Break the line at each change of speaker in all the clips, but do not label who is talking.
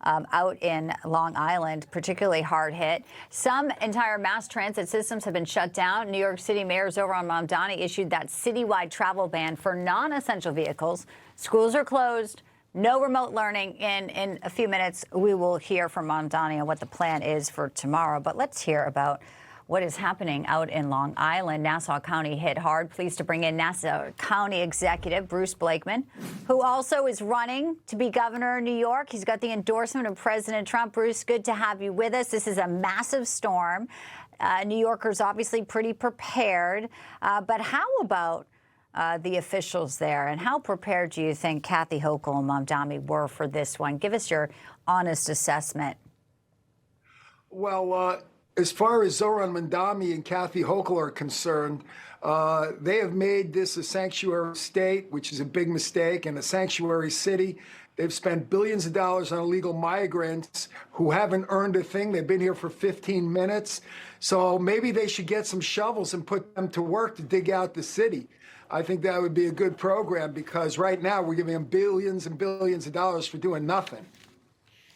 out in Long Island, particularly hard hit. Some entire mass transit systems have been shut down. New York City Mayor Zohran Mamdani issued that citywide travel ban for non-essential vehicles. Schools are closed. No remote learning. In a few minutes, we will hear from Mamdani on what the plan is for tomorrow. But let's hear about what is happening out in Long Island. Nassau County hit hard. Pleased to bring in Nassau County Executive Bruce Blakeman, who also is running to be governor of New York. He's got the endorsement of President Trump. Bruce, good to have you with us. This is a massive storm. New Yorkers obviously pretty prepared. But how about the officials there, and how prepared do you think Kathy Hochul and Mamdani were for this one? Give us your honest assessment.
Well, as far as Zohran Mamdani and Kathy Hochul are concerned, they have made this a sanctuary state, which is a big mistake, and a sanctuary city. They've spent billions of dollars on illegal migrants who haven't earned a thing. They've been here for 15 minutes. So maybe they should get some shovels and put them to work to dig out the city. I think that would be a good program, because right now we're giving them billions and billions of dollars for doing nothing.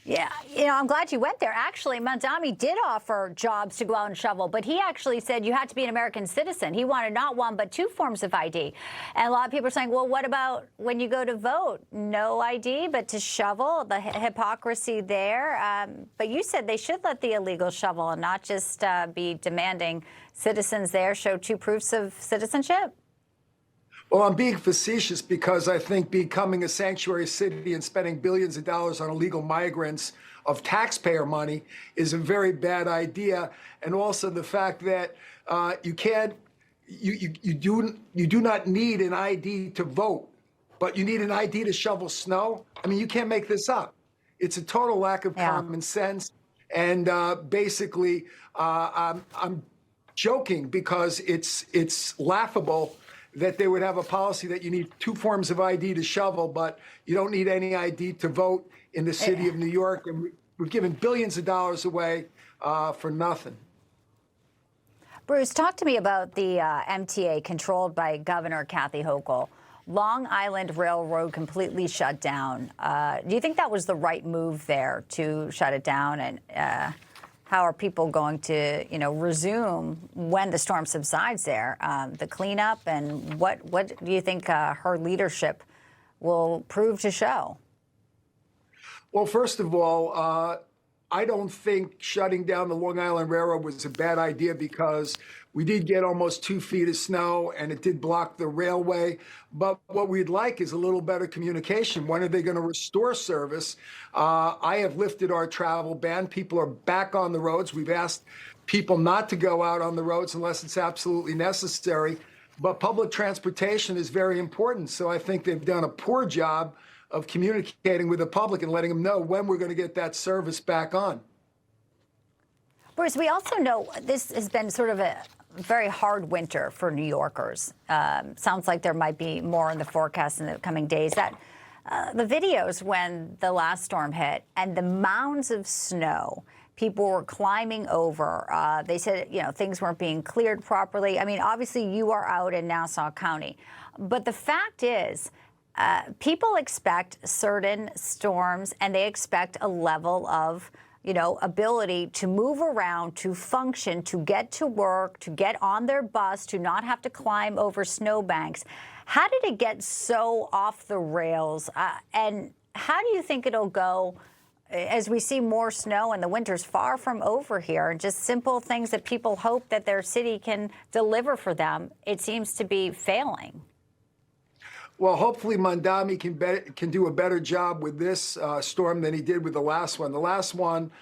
Yeah, I'm glad you went there. Actually, Mamdani did offer jobs to go out and shovel, but he actually said you had to be an American citizen. He wanted not one, but two forms of ID. And a lot of people are saying, well, what about when you go to vote? No ID, but to shovel, the hypocrisy there. But you said they should let the illegal shovel and not just be demanding citizens there show two proofs of citizenship.
Well, I'm being facetious, because I think becoming a sanctuary city and spending billions of dollars on illegal migrants of taxpayer money is a very bad idea. And also the fact that you do not need an ID to vote, but you need an ID to shovel snow. I mean, you can't make this up. It's a total lack of common sense. And basically, I'm joking, because it's laughable that they would have a policy that you need two forms of ID to shovel, but you don't need any ID to vote in the city of New York. And we've given billions of dollars away for nothing.
Bruce, talk to me about the MTA controlled by Governor Kathy Hochul. Long Island Railroad completely shut down. Do you think that was the right move there to shut it down? And how are people going to, resume when the storm subsides there, the cleanup, and what do you think her leadership will prove to show?
Well, first of all, I don't think shutting down the Long Island Railroad was a bad idea, because we did get almost 2 feet of snow and it did block the railway. But what we'd like is a little better communication. When are they going to restore service? I have lifted our travel ban. People are back on the roads. We've asked people not to go out on the roads unless it's absolutely necessary. But public transportation is very important. So I think they've done a poor job of communicating with the public and letting them know when we're going to get that service back on.
Bruce, we also know this has been sort of a very hard winter for New Yorkers. Sounds like there might be more in the forecast in the coming days. That the videos when the last storm hit and the mounds of snow people were climbing over. They said, things weren't being cleared properly. I mean, obviously you are out in Nassau County, but the fact is, people expect certain storms, and they expect a level of, ability to move around, to function, to get to work, to get on their bus, to not have to climb over snowbanks. How did it get so off the rails? And how do you think it'll go as we see more snow and the winter's far from over here? Just simple things that people hope that their city can deliver for them, it seems to be failing.
Well, hopefully Mamdani can do a better job with this storm than he did with the last one. The last one,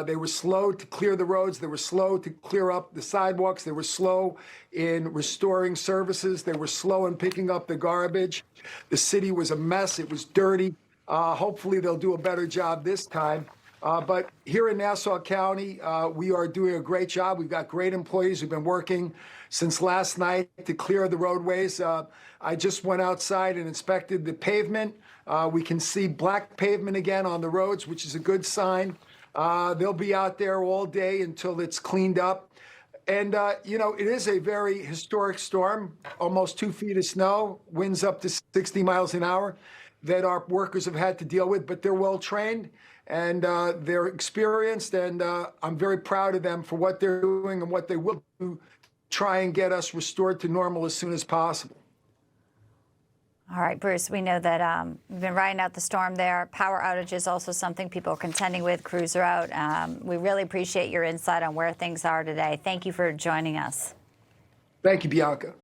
they were slow to clear the roads. They were slow to clear up the sidewalks. They were slow in restoring services. They were slow in picking up the garbage. The city was a mess. It was dirty. Hopefully they'll do a better job this time. But here in Nassau County, we are doing a great job. We've got great employees who've been working since last night to clear the roadways. I just went outside and inspected the pavement. We can see black pavement again on the roads, which is a good sign. They'll be out there all day until it's cleaned up. And, it is a very historic storm, almost 2 feet of snow, winds up to 60 miles an hour that our workers have had to deal with, but they're well trained and they're experienced, and I'm very proud of them for what they're doing and what they will do to try and get us restored to normal as soon as possible.
All right, Bruce, we know that you've been riding out the storm there. Power outage is also something people are contending with. Crews are out. We really appreciate your insight on where things are today. Thank you for joining us.
Thank you, Bianca.